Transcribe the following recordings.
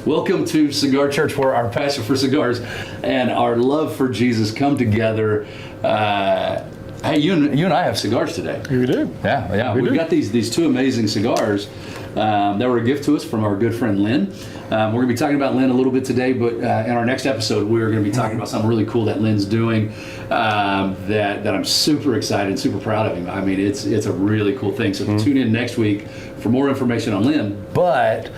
Welcome to Cigar Church, where our passion for cigars and our love for Jesus come together. Hey, you and I have cigars today. We do. Yeah. We've got these two amazing cigars that were a gift to us from our good friend Lynn. We're going to be talking about Lynn a little bit today, but in our next episode, we're going to be talking about something really cool that Lynn's doing that I'm super excited and super proud of him. I mean, it's a really cool thing. So tune in next week for more information on Lynn. But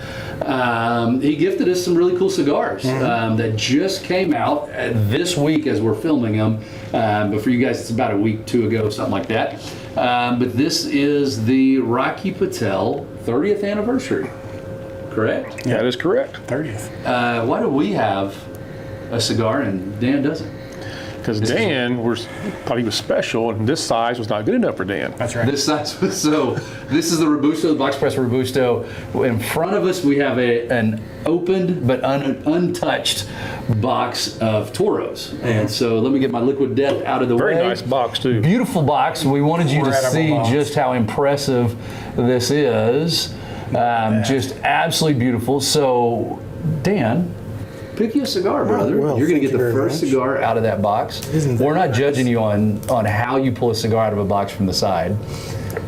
he gifted us some really cool cigars that just came out this week as we're filming them. But for you guys, it's about a week, two ago, something like that. But this is the Rocky Patel 30th anniversary. Correct? Yeah, that is correct. 30th. Why do we have a cigar and Dan doesn't? Because Dan thought he was special, and this size was not good enough for Dan. That's right. This size was this is the Robusto, the box press Robusto. In front of us, we have an opened but untouched box of Toros. And so let me get my Liquid Death out of the way. Very nice box, too. Beautiful box. We wanted you to see just how impressive this is. Just absolutely beautiful. So, Dan, pick you a cigar, brother. Well, you're going to get the first cigar out of that box. We're not judging you on how you pull a cigar out of a box from the side.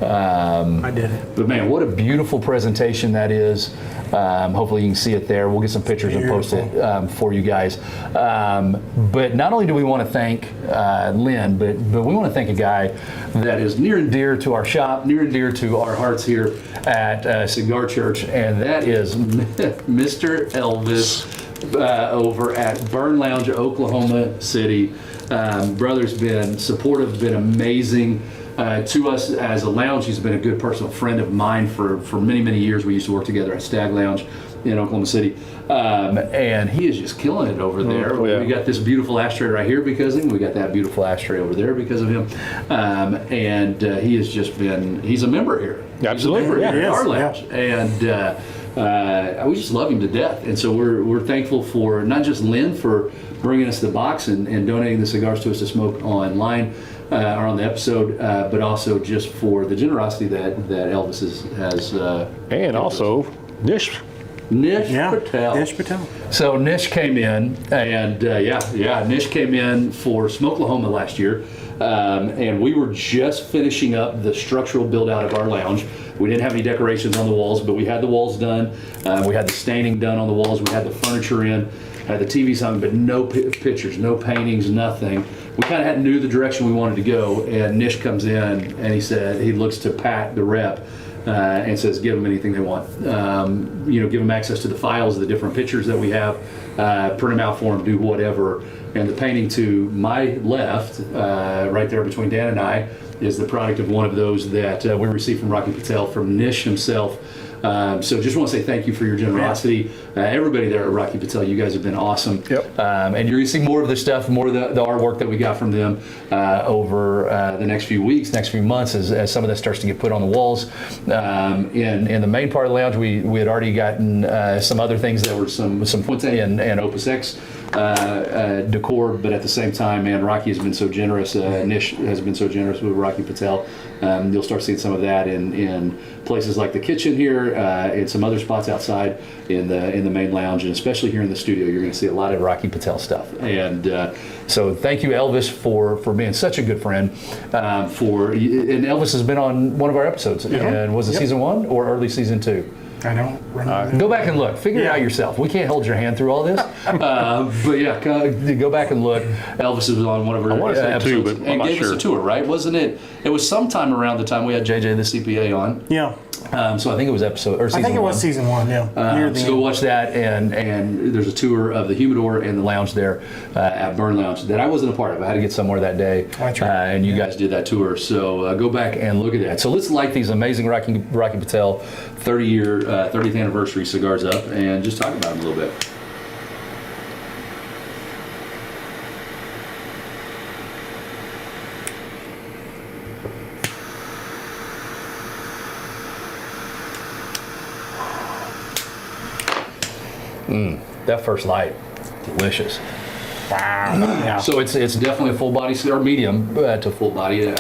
I did it. But man, what a beautiful presentation that is. Hopefully you can see it there. We'll get some pictures and post it for you guys. But not only do we want to thank Lynn, but we want to thank a guy that is near and dear to our shop, near and dear to our hearts here at Cigar Church, and that is Mr. Elvis over at Burn Lounge, Oklahoma City. Brother's been supportive, been amazing. To us as a lounge. He's been a good personal friend of mine for many, many years. We used to work together at Stag Lounge in Oklahoma City. And he is just killing it over there. Yeah. We got this beautiful ashtray right here because of him. We got that beautiful ashtray over there because of him. And he has just been, he's a member here. Absolutely. He's a member here at our Yes, lounge. And we just love him to death. And so we're thankful for not just Lynn for bringing us the box and donating the cigars to us to smoke online. Or on the episode, but also just for the generosity that Elvis has. And also, Nish Patel. Nish Patel. So Nish came in, and Nish came in for Smokelahoma last year, and we were just finishing up the structural build out of our lounge. We didn't have any decorations on the walls, but we had the walls done. We had the staining done on the walls. We had the furniture in, had the TVs hung, but no pictures, no paintings, nothing. We kind of knew the direction we wanted to go, and Nish comes in and he looks to Pat, the rep, and says, give them anything they want. Give them access to the files, the different pictures that we have, print them out for them, do whatever. And the painting to my left, right there between Dan and I, is the product of one of those that we received from Rocky Patel, from Nish himself. So just want to say thank you for your generosity. Everybody there at Rocky Patel, you guys have been awesome. Yep. And you're going to see more of the stuff, more of the artwork that we got from them over the next few weeks, next few months as some of that starts to get put on the walls. In the main part of the lounge, we had already gotten some other things that were some Fuente and Opus X decor, but at the same time, man, Rocky has been so generous. Nish has been so generous with Rocky Patel. You'll start seeing some of that in places like the kitchen here, and some other spots outside in the main lounge, and especially here in the studio. You're going to see a lot of Rocky Patel stuff. And so thank you, Elvis, for being such a good friend. And Elvis has been on one of our episodes, and was it season 1 or early season 2? I don't remember. Go back and look. Figure it out yourself. We can't hold your hand through all this. But yeah, go back and look. Elvis was on one of our episodes too, but I'm and not gave us sure. a tour, right? Wasn't it? It was sometime around the time we had JJ the CPA on. Yeah. So I think it was season 1. I think it was season 1, yeah. So go watch that, and there's a tour of the humidor and the lounge there at Burn Lounge that I wasn't a part of. I had to get somewhere that day, That's right. and you guys did that tour. So go back and look at that. So let's light these amazing Rocky Patel 30th anniversary cigars up and just talk about them a little bit. That first light, delicious. Wow. Yeah. So it's definitely a full body cigar, medium to full body.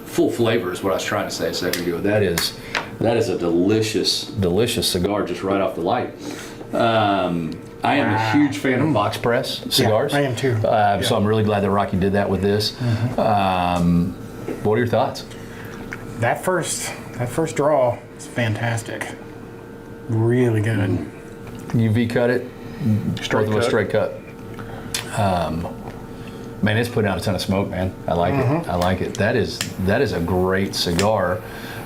Full flavor is what I was trying to say a second ago. That is a delicious cigar just right off the light. I am a huge fan of box press cigars. I am too. So I'm really glad that Rocky did that with this. What are your thoughts? That first draw is fantastic. Really good. UV cut it, straight cut. Man, it's putting out a ton of smoke, man. I like it. I like it. That is a great cigar.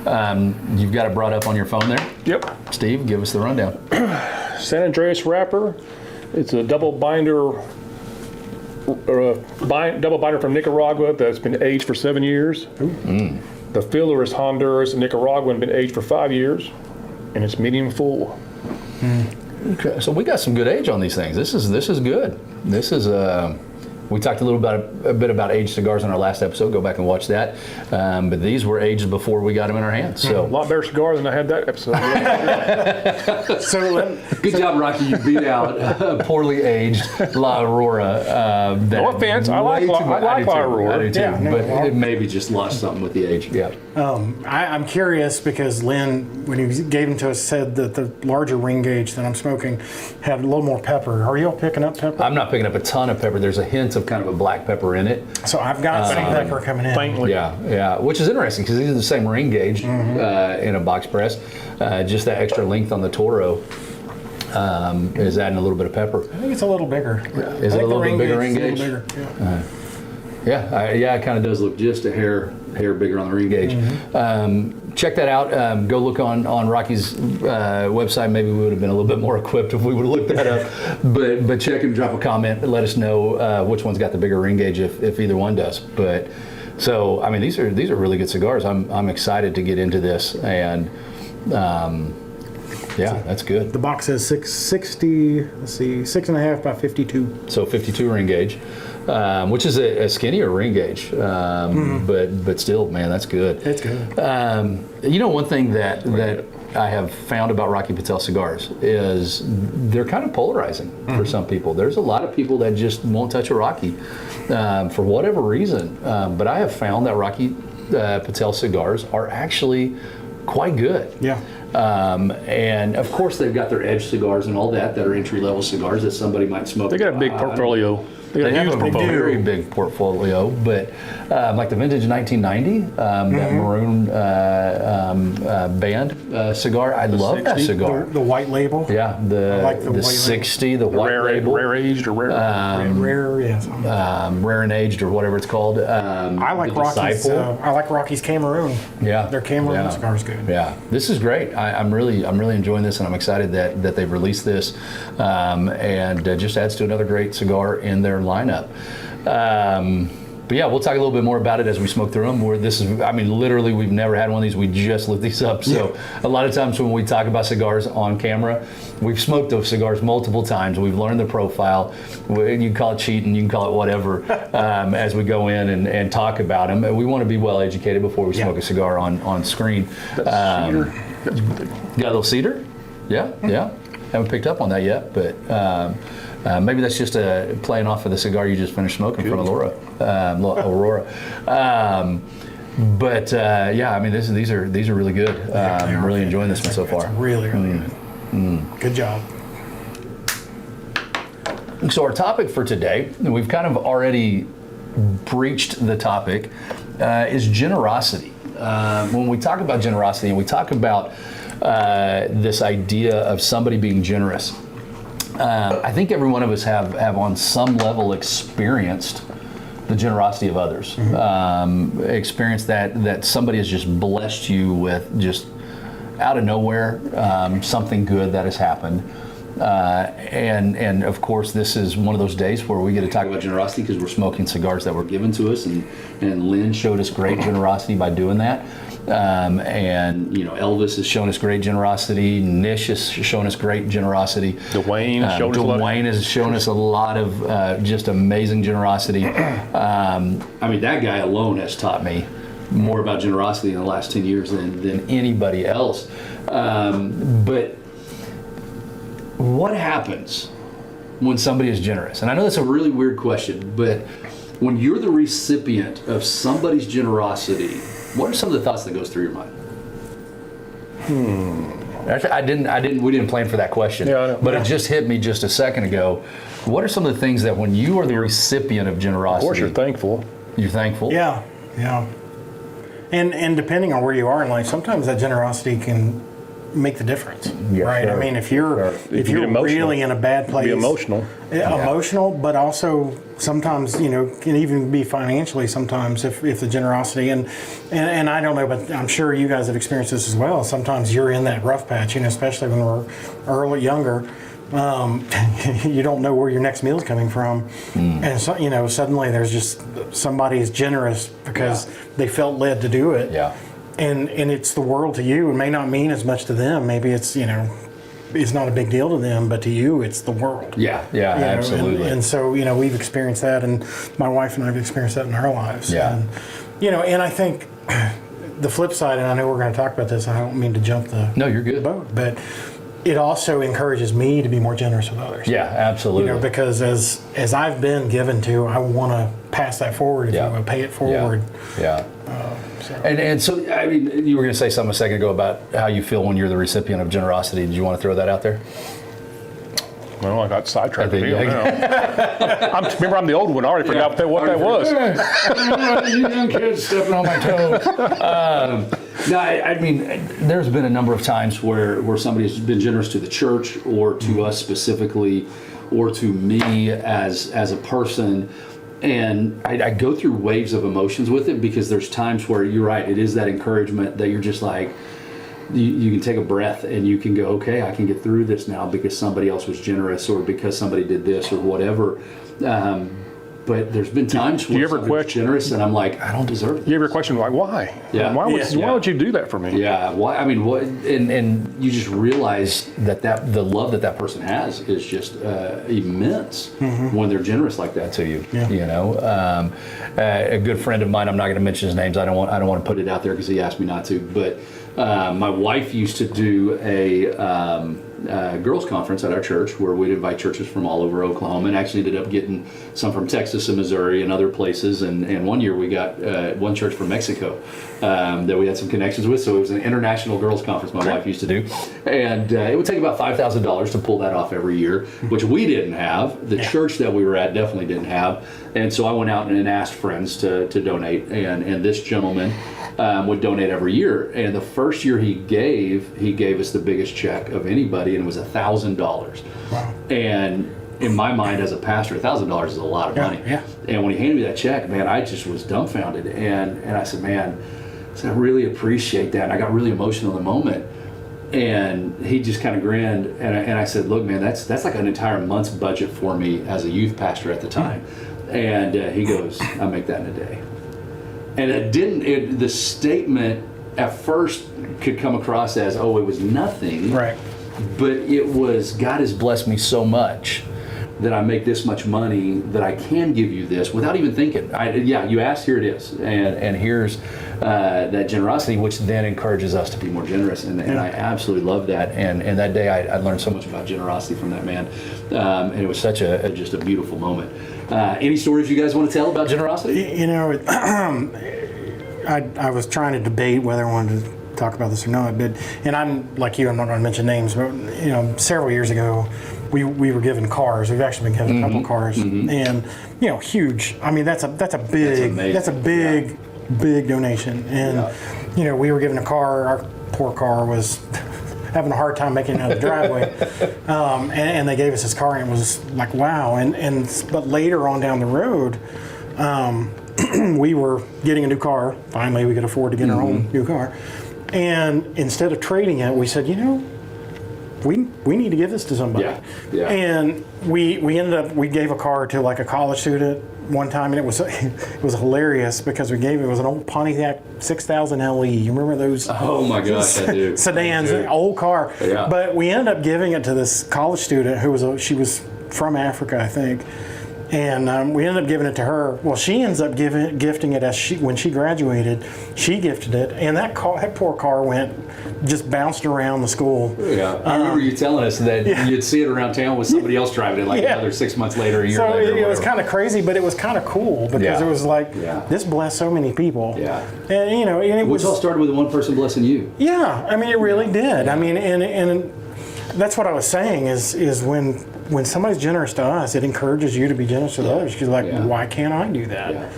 You've got it brought up on your phone there. Yep. Steve, give us the rundown. San Andreas wrapper. It's a double binder. Double binder from Nicaragua that's been aged for 7 years. The filler is Honduras and Nicaragua and been aged for 5 years, and it's medium full. Okay, so we got some good age on these things. This is good. This is we talked a bit about aged cigars in our last episode. Go back and watch that. But these were aged before we got them in our hands. So A lot better cigar than I had that episode. good job, Rocky. You beat out poorly aged La Aurora. No offense, I like La Aurora. I do too, Yeah, no, but well- it maybe just lost something with the age. Yeah. I'm curious because Lynn, when he gave them to us, said that the larger ring gauge that I'm smoking had a little more pepper. Are you all picking up pepper? I'm not picking up a ton of pepper. There's a hint of kind of a black pepper in it. So I've got some pepper coming in. Faintly. Yeah, which is interesting because these are the same ring gauge in a box press. Just that extra length on the Toro is adding a little bit of pepper. I think it's a little bigger. Is it a little bit bigger ring is a gauge? little bigger, yeah. It kind of does look just a hair bigger on the ring gauge. Check that out. Go look on Rocky's website. Maybe we would have been a little bit more equipped if we would have looked that up. But check and drop a comment and let us know which one's got the bigger ring gauge if either one does. But so I mean these are really good cigars. I'm excited to get into this and. Yeah, that's good. The box says 660, let's see, 6.5 by 52. So 52 ring gauge, which is a skinnier ring gauge, but still, man, that's good. It's good. One thing that I have found about Rocky Patel cigars is they're kind of polarizing for some people. There's a lot of people that just won't touch a Rocky for whatever reason, but I have found that Rocky Patel cigars are actually quite good. Yeah. And of course they've got their edge cigars and all that are entry-level cigars that somebody might smoke. They got a big portfolio. They have huge a portfolio. very big portfolio, but like the vintage 1990, that maroon band cigar, I love that 60, cigar. The white label. Yeah, I like the the white 60, the white label, Rare aged or rare. Rare, yes. rare and aged or whatever it's called. I like the Rocky's. Disciple. I like Rocky's Cameroon. Yeah, Their Cameroon yeah. cigar is good. Yeah, this is great. I'm really enjoying this, and I'm excited that they've released this, and just adds to another great cigar in their lineup. But yeah, we'll talk a little bit more about it as we smoke through them. Literally, we've never had one of these. We just lit these up. So a lot of times when we talk about cigars on camera, we've smoked those cigars multiple times. We've learned the profile. You can call it cheating, you can call it whatever, as we go in and talk about them. We want to be well educated before we smoke a cigar on screen. Cedar. Got a little cedar? Yeah. Haven't picked up on that yet, but maybe that's just playing off of the cigar you just finished smoking from Aurora. Yeah, I mean, these are really good. I'm really enjoying this one so far. It's really good. Good job. So our topic for today, and we've kind of already breached the topic, is generosity. When we talk about generosity and we talk about this idea of somebody being generous, I think every one of us have on some level experienced the generosity of others. Experienced that somebody has just blessed you with just out of nowhere something good that has happened. And of course, this is one of those days where we get to talk about generosity because we're smoking cigars that were given to us, and Lynn showed us great generosity by doing that. And Elvis has shown us great generosity. Nish has shown us great generosity. Dwayne has shown us a lot of just amazing generosity. That guy alone has taught me more about generosity in the last 10 years than anybody else. But what happens when somebody is generous? And I know that's a really weird question, but when you're the recipient of somebody's generosity, what are some of the thoughts that goes through your mind? Actually, we didn't plan for that question. Yeah, I know. But it just hit me just a second ago. What are some of the things that when you are the recipient of generosity, Of course, you're thankful. you're thankful? Yeah, yeah. And depending on where you are in life, sometimes that generosity can make the difference, Yeah, right? sure. I mean, if you're Sure. if You you're get emotional. really in a bad place, Be emotional. emotional, but also sometimes can even be financially. Sometimes if the generosity and I don't know, but I'm sure you guys have experienced this as well. Sometimes you're in that rough patch, especially when we're younger. You don't know where your next meal is coming from, and so, suddenly there's just somebody's generous because they felt led to do it. Yeah. And it's the world to you. It may not mean as much to them. Maybe it's it's not a big deal to them, but to you, it's the world. Yeah, absolutely. And so we've experienced that, and my wife and I have experienced that in our lives. Yeah. And I think the flip side, and I know we're going to talk about this. I don't mean to jump the No, you're good. boat, but it also encourages me to be more generous with others. Yeah, absolutely. Because as I've been given to, I want to pass that forward. If Yeah. you will, pay it forward. Yeah. And so, I mean, you were going to say something a second ago about how you feel when you're the recipient of generosity. Did you want to throw that out there? Well, I got sidetracked. I think- Remember, I'm the old one. I already forgot what that was. You young kids stepping on my toes. No, I mean, there's been a number of times where somebody's been generous to the church or to us specifically, or to me as a person. And I go through waves of emotions with it, because there's times where you're right, it is that encouragement that you're just like, you can take a breath and you can go, okay, I can get through this now because somebody else was generous, or because somebody did this or whatever. But there's been times you where ever somebody was question- generous and I'm like, I don't deserve this. You ever question like why? Yeah. Why Yeah. would you do that for me? Yeah, why? I mean, what? And you just realize that the love that person has is just immense when they're generous like that to you. Yeah. A good friend of mine, I'm not going to mention his names. I don't want to put it out there because he asked me not to. But my wife used to do a girls' conference at our church where we'd invite churches from all over Oklahoma, and actually ended up getting some from Texas and Missouri and other places. And one year we got one church from Mexico that we had some connections with. So it was an international girls' conference my wife used to do. And it would take about $5,000 to pull that off every year, which we didn't have. The church that we were at definitely didn't have. And so I went out and asked friends to donate. And this gentleman would donate every year. And the first year he gave us the biggest check of anybody, and it was $1,000. Wow. And in my mind as a pastor, $1,000 is a lot of money. Yeah. And when he handed me that check, man, I just was dumbfounded. And I said, man, I really appreciate that. And I got really emotional in the moment. And he just kind of grinned. And I said, look, man, that's like an entire month's budget for me as a youth pastor at the time. And he goes, I make that in a day. And the statement at first could come across as, oh, it was nothing. right. But it was, God has blessed me so much that I make this much money that I can give you this without even thinking. You asked, here it is. And here's that generosity, which then encourages us to be more generous. And I absolutely love that. And that day I learned so much about generosity from that man. And it was such just a beautiful moment. Any stories you guys want to tell about generosity? I was trying to debate whether I wanted to talk about this or not, and I'm like you, I'm not going to mention names, but several years ago, we were given cars. We've actually been given a couple cars, and huge. I mean, that's a big donation, and we were given a car. Our poor car was having a hard time making it out of the driveway, and they gave us this car, and it was like wow. But later on down the road. We were getting a new car. Finally, we could afford to get our own new car. And instead of trading it, we said, we need to give this to somebody. Yeah. And we gave a car to like a college student one time, and it was hilarious because it was an old Pontiac 6000 LE. You remember those? Oh my gosh, I do. Sedans, an old car. Yeah. But we ended up giving it to this college student she was from Africa, I think. And we ended up giving it to her. Well, she ends up gifting it when she graduated. She gifted it, and that poor car just bounced around the school. Yeah, I remember you telling us that you'd see it around town with somebody else driving it, like another 6 months later, a year later. So it was kind of crazy, but it was kind of cool because it was like, this blessed so many people. Yeah. And and it Which all started with one person blessing you. Yeah, I mean, it really did. I mean, and that's what I was saying is when somebody's generous to us, it encourages you to be generous to others. You're like, why can't I do that? Yeah.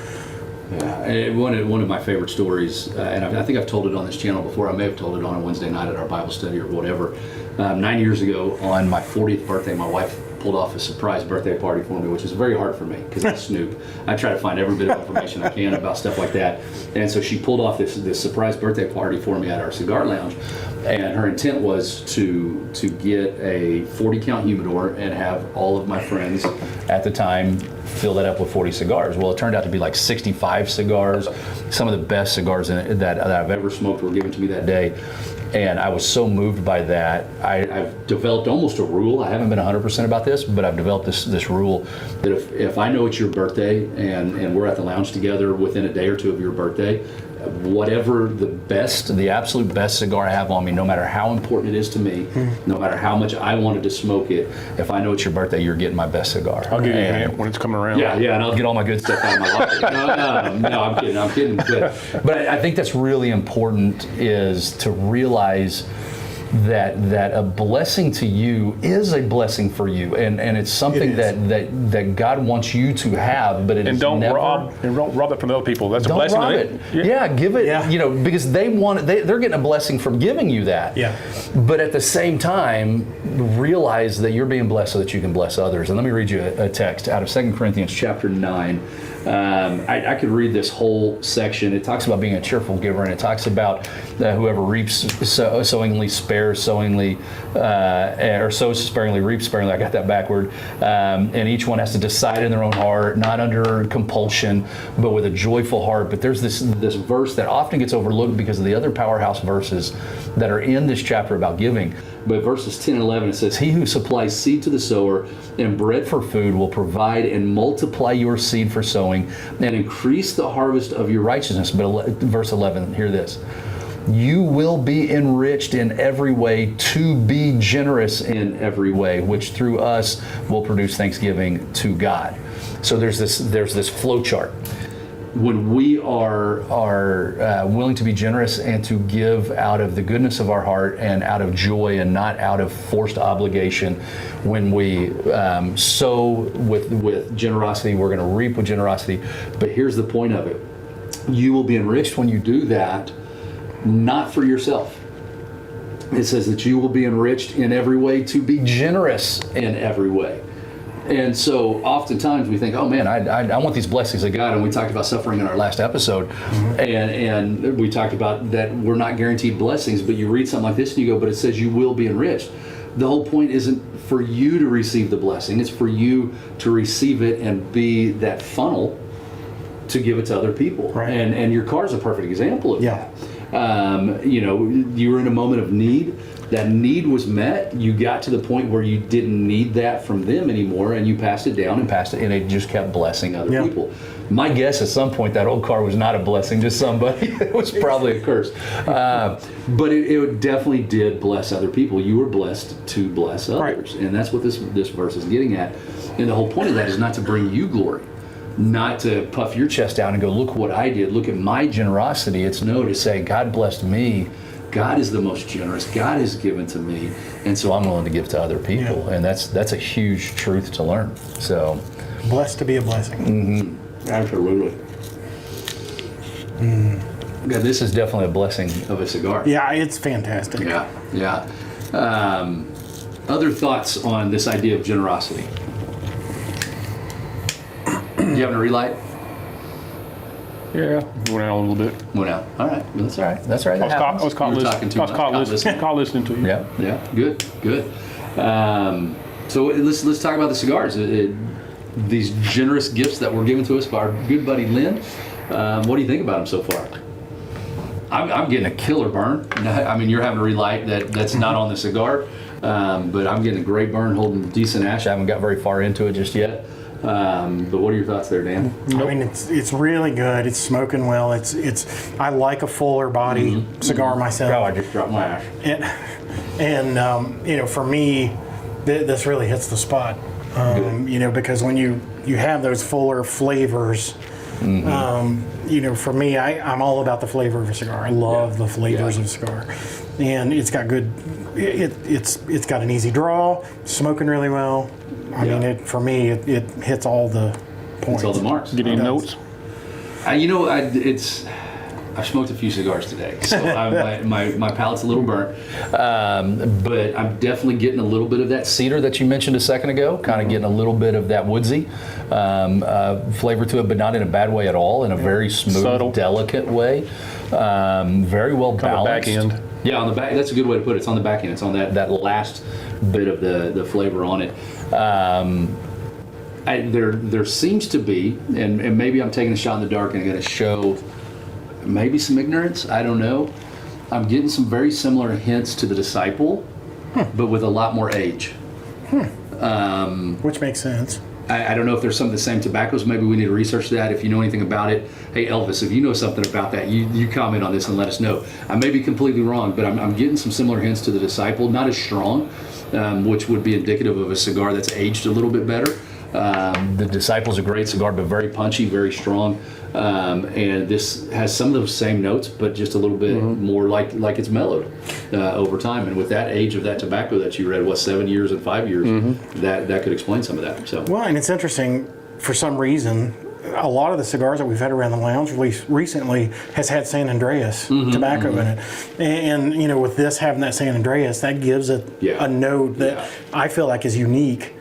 And one of my favorite stories, and I think I've told it on this channel before. I may have told it on a Wednesday night at our Bible study or whatever. 9 years ago, on my 40th birthday, my wife pulled off a surprise birthday party for me, which is very hard for me because I snoop. I try to find every bit of information I can about stuff like that. And so she pulled off this surprise birthday party for me at our cigar lounge. And her intent was to get a 40 count humidor and have all of my friends at the time fill that up with 40 cigars. Well, it turned out to be like 65 cigars. Some of the best cigars that I've ever smoked were given to me that day. And I was so moved by that. I've developed almost a rule. I haven't been 100% about this, but I've developed this rule that if I know it's your birthday and we're at the lounge together within a day or two of your birthday, whatever the absolute best cigar I have on me, no matter how important it is to me, no matter how much I wanted to smoke it, if I know it's your birthday, you're getting my best cigar. I'll give you a hint when it's coming around. Yeah, and I'll get all my good stuff out of my locker. No, I'm kidding. But I think that's really important, is to realize that a blessing to you is a blessing for you, and it's something that God wants you to have, but don't rob it from other people. That's a blessing. Don't rob it. Yeah, give it. Because they're getting a blessing from giving you that. Yeah. But at the same time, realize that you're being blessed so that you can bless others. And let me read you a text out of 2 Corinthians chapter 9. I could read this whole section. It talks about being a cheerful giver, and it talks about whoever reaps sowingly, spares sowingly, or sows sparingly, reaps sparingly. I got that backward. And each one has to decide in their own heart, not under compulsion, but with a joyful heart. But there's this verse that often gets overlooked because of the other powerhouse verses that are in this chapter about giving. But verses 10 and 11, it says, "He who supplies seed to the sower and bread for food will provide and multiply your seed for sowing and increase the harvest of your righteousness." But verse 11, hear this. "You will be enriched in every way to be generous in every way, which through us will produce thanksgiving to God." So there's this flow chart. When we are willing to be generous and to give out of the goodness of our heart and out of joy and not out of forced obligation, when we sow with generosity, we're going to reap with generosity. But here's the point of it. You will be enriched when you do that, not for yourself. It says that you will be enriched in every way to be generous in every way. And so oftentimes we think, oh man, I want these blessings of God. And we talked about suffering in our last episode. And we talked about that we're not guaranteed blessings, but you read something like this and you go, but it says you will be enriched. The whole point isn't for you to receive the blessing. It's for you to receive it and be that funnel to give it to other people. Right. And your car is a perfect example of that. You were in a moment of need. That need was met. You got to the point where you didn't need that from them anymore, and you passed it down and it just kept blessing other people. My guess, at some point, that old car was not a blessing to somebody. It was probably a curse. But it definitely did bless other people. You were blessed to bless others. Right. And that's what this verse is getting at. And the whole point of that is not to bring you glory, not to puff your chest out and go, look what I did, look at my generosity. It's to say, God blessed me. God is the most generous. God has given to me, and so I'm willing to give to other people. And that's a huge truth to learn. So, blessed to be a blessing. Mm-hmm. Absolutely. God, this is definitely a blessing of a cigar. Yeah, it's fantastic. Yeah. Other thoughts on this idea of generosity? You having a relight? Yeah, went out a little bit. Went out. All right. That's all right. That's all right. I was caught listening to you. Yeah. Good. So let's talk about the cigars. These generous gifts that were given to us by our good buddy Lynn. What do you think about them so far? I'm getting a killer burn. I mean, you're having a relight that's not on the cigar, but I'm getting a great burn, holding decent ash. I haven't got very far into it just yet. But what are your thoughts there, Dan? I mean, it's really good. It's smoking well. I like a fuller body cigar myself. Oh, I just dropped my ash. And you know, for me, this really hits the spot. You know, because when you have those fuller flavors, you know, for me, I'm all about the flavor of a cigar. I love the flavors of a cigar, and it's got good. It's got an easy draw, smoking really well. I mean, for me, it hits all the points. It's all the marks. Get any notes? You know, I've smoked a few cigars today, so my palate's a little burnt, but I'm definitely getting a little bit of that cedar that you mentioned a second ago, kind of getting a little bit of that woodsy flavor to it, but not in a bad way at all, in a very smooth, subtle, delicate way, very well balanced. On the back end. Yeah, on the back. That's a good way to put it. It's on the back end. It's on that last bit of the flavor on it. There seems to be, and maybe I'm taking a shot in the dark and I'm going to show maybe some ignorance. I don't know. I'm getting some very similar hints to the Disciple, but with a lot more age. Which makes sense. I don't know if there's some of the same tobaccos. Maybe we need to research that. If you know anything about it, hey Elvis, if you know something about that, you comment on this and let us know. I may be completely wrong, but I'm getting some similar hints to the Disciple, not as strong, which would be indicative of a cigar that's aged a little bit better. The Disciple's a great cigar, but very punchy, very strong. And this has some of those same notes, but just a little bit more like it's mellowed over time. And with that age of that tobacco that you read, 7 years and 5 years, that could explain some of that. So Well, and it's interesting, for some reason, a lot of the cigars that we've had around the lounge recently has had San Andreas tobacco in it. And, you know, with this having that San Andreas, that gives it a note that I feel like is unique.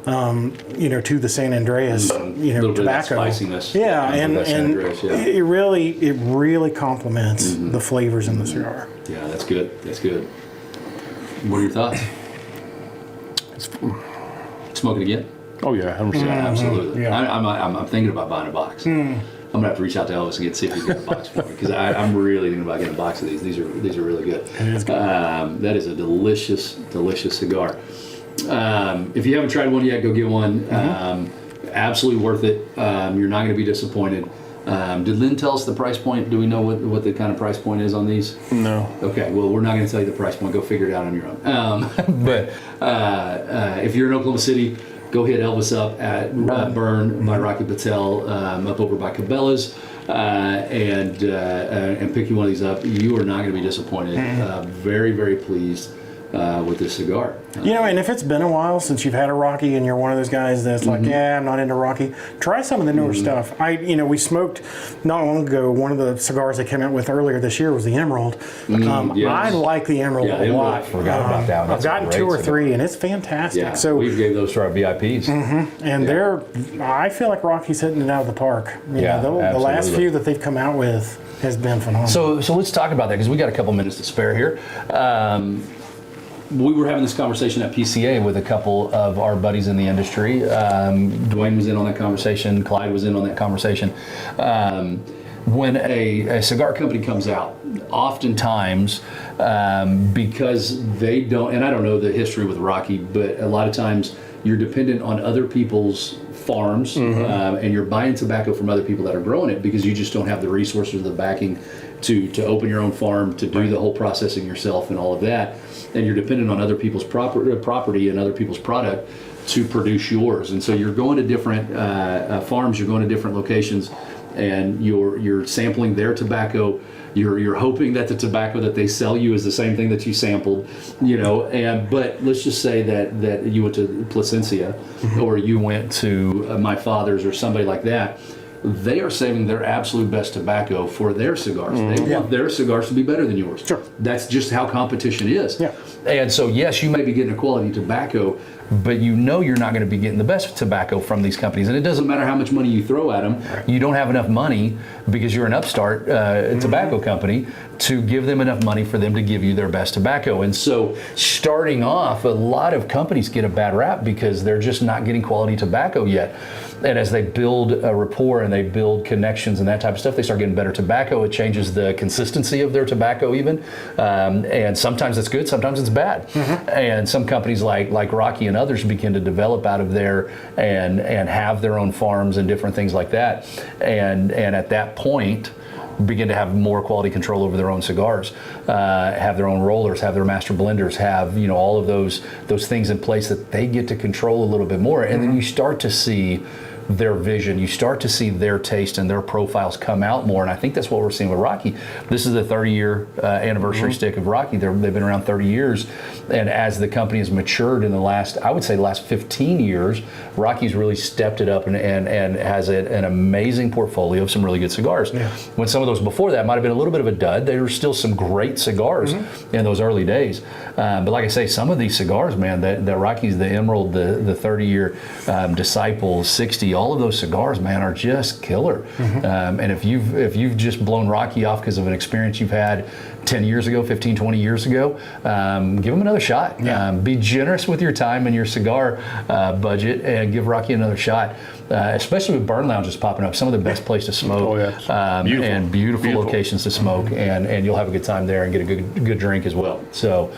You know, to the San Andreas, you know, tobacco. Bit of that spiciness. Yeah, and Andreas, it really complements the flavors in the cigar. Yeah, that's good. That's good. What are your thoughts? Smoke it again? Oh yeah, 100%. Absolutely. Yeah. I'm thinking about buying a box. I'm gonna have to reach out to Elvis and see if he's got a box for me, because I'm really thinking about getting a box of these. These are really good. It is good. That is a delicious cigar. If you haven't tried one yet, go get one. Absolutely worth it. You're not going to be disappointed. Did Lynn tell us the price point? Do we know what the kind of price point is on these? No. Okay, well, we're not going to tell you the price point. Go figure it out on your own. But if you're in Oklahoma City, go hit Elvis up at Burn by Rocky Patel up over by Cabela's and pick you one of these up. You are not going to be disappointed. Very, very pleased with this cigar. You know, and if it's been a while since you've had a Rocky and you're one of those guys that's like, I'm not into Rocky, try some of the newer stuff. We smoked not long ago, one of the cigars they came out with earlier this year was the Emerald. Yes. I like the Emerald a lot. Forgot about that one. I've gotten 2 or 3 and it's fantastic. Yeah, so we gave those to our VIPs. And I feel like Rocky's hitting it out of the park. You know, the last few that they've come out with has been phenomenal. So let's talk about that, because we got a couple minutes to spare here. We were having this conversation at PCA with a couple of our buddies in the industry. Dwayne was in on that conversation. Clyde was in on that conversation. When a cigar company comes out, oftentimes, because they don't, and I don't know the history with Rocky, but a lot of times you're dependent on other people's farms, and you're buying tobacco from other people that are growing it, because you just don't have the resources or the backing to open your own farm, to do the whole processing yourself and all of that. And you're dependent on other people's property and other people's product to produce yours. And so you're going to different farms, you're going to different locations, and you're sampling their tobacco. You're hoping that the tobacco that they sell you is the same thing that you sampled, you know. But let's just say that you went to Placencia, or you went to My Father's or somebody like that. They are saving their absolute best tobacco for their cigars. They want their cigars to be better than yours. Sure. That's just how competition is. Yeah. And so, yes, you may be getting a quality tobacco, but you know you're not going to be getting the best tobacco from these companies. And it doesn't matter how much money you throw at them. You don't have enough money, because you're an upstart tobacco company, to give them enough money for them to give you their best tobacco. And so starting off, a lot of companies get a bad rap because they're just not getting quality tobacco yet. And as they build a rapport and they build connections and that type of stuff, they start getting better tobacco. It changes the consistency of their tobacco even. And sometimes it's good, sometimes it's bad. And some companies like Rocky and others begin to develop out of there and have their own farms and different things like that. And at that point, begin to have more quality control over their own cigars, have their own rollers, have their master blenders, have all of those things in place that they get to control a little bit more. And then you start to see their vision, you start to see their taste and their profiles come out more. And I think that's what we're seeing with Rocky. This is the 30-year anniversary stick of Rocky. They've been around 30 years. And as the company has matured in the last 15 years, Rocky's really stepped it up and has an amazing portfolio of some really good cigars. Yeah. When some of those before that might have been a little bit of a dud, there were still some great cigars in those early days. But like I say, some of these cigars, man, the Rockies, the Emerald, the 30-year Disciple, 60, all of those cigars, man, are just killer. And if you've just blown Rocky off because of an experience you've had 10 years ago, 15, 20 years ago, give them another shot. Yeah. Be generous with your time and your cigar budget and give Rocky another shot. Especially with burn lounges popping up, some of the best place to smoke, and beautiful locations to smoke, and you'll have a good time there and get a good drink as well. So,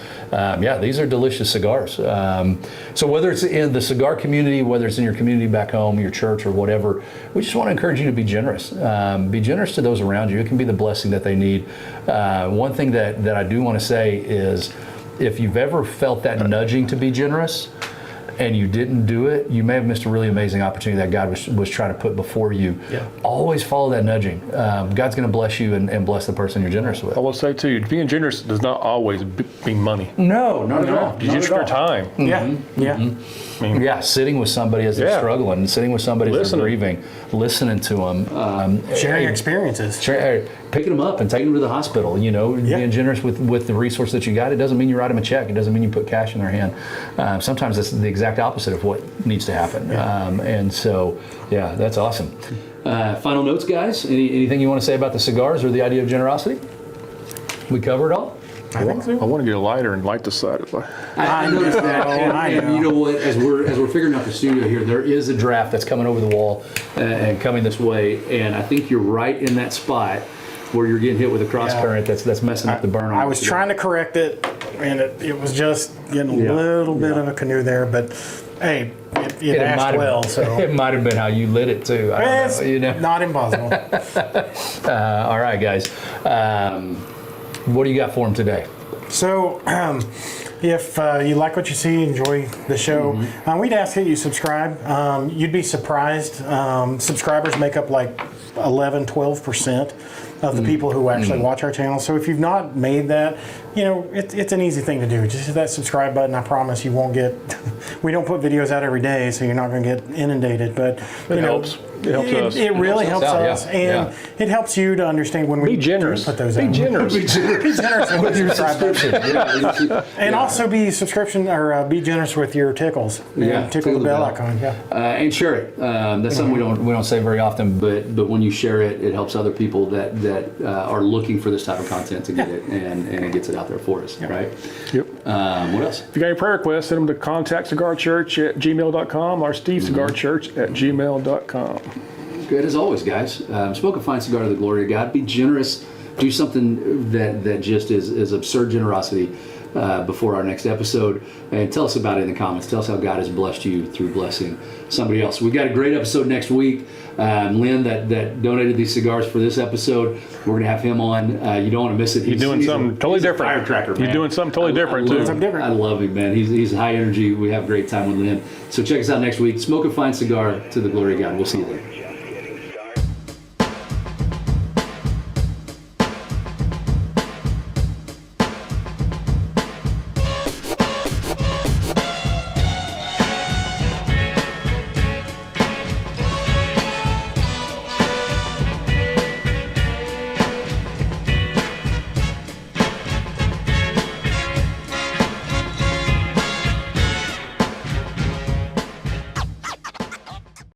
these are delicious cigars. So whether it's in the cigar community, whether it's in your community back home, your church, or whatever, we just want to encourage you to be generous. Be generous to those around you. It can be the blessing that they need. One thing that I do want to say is, if you've ever felt that nudging to be generous, and you didn't do it, you may have missed a really amazing opportunity that God was trying to put before you. Yeah. Always follow that nudging. God's going to bless you and bless the person you're generous with. I will say too, being generous does not always mean money. No, not at all. Just your time. Sitting with somebody as they're struggling, sitting with somebody as they're grieving, listening to them. Sharing experiences. Picking them up and taking them to the hospital, being generous with the resource that you got. It doesn't mean you write them a check. It doesn't mean you put cash in their hand. Sometimes it's the exact opposite of what needs to happen. And so, that's awesome. Final notes, guys. Anything you want to say about the cigars or the idea of generosity? We covered it all? I think so. I want to get a lighter and light the side. I noticed that. And you know what? As we're figuring out the studio here, there is a draft that's coming over the wall and coming this way. And I think you're right in that spot where you're getting hit with a cross current that's messing up the burn. I was trying to correct it, and it was just getting a little bit of a canoe there. But hey, it asked well. So it might have been how you lit it too. I don't know, not impossible. All right, guys. What do you got for them today? So, if you like what you see, enjoy the show, we'd ask that you subscribe. You'd be surprised. Subscribers make up like 11-12% of the people who actually watch our channel. So if you've not made that, it's an easy thing to do. Just hit that subscribe button. I promise you won't get, we don't put videos out every day, so you're not going to get inundated, but it helps. It helps us. It really helps us, and it helps you to understand when we put those out. Be generous. Be generous with your subscription. And also be generous with your tickles. Tickle the bell icon. And share it. That's something we don't say very often, but when you share it, it helps other people that are looking for this type of content to get it, and it gets it out there for us, right? Yep. What else? If you got any prayer requests, send them to contactcigarchurch@gmail.com or stevecigarchurch@gmail.com. Good as always, guys. Smoke a fine cigar to the glory of God. Be generous. Do something that just is absurd generosity before our next episode. And tell us about it in the comments. Tell us how God has blessed you through blessing somebody else. We've got a great episode next week. Lynn that donated these cigars for this episode, we're going to have him on. You don't want to miss it. He's doing something totally different. Firecracker, man. You're doing something totally different, too. I love him, man. He's high energy. We have a great time with Lynn. So check us out next week. Smoke a fine cigar to the glory of God. We'll see you there.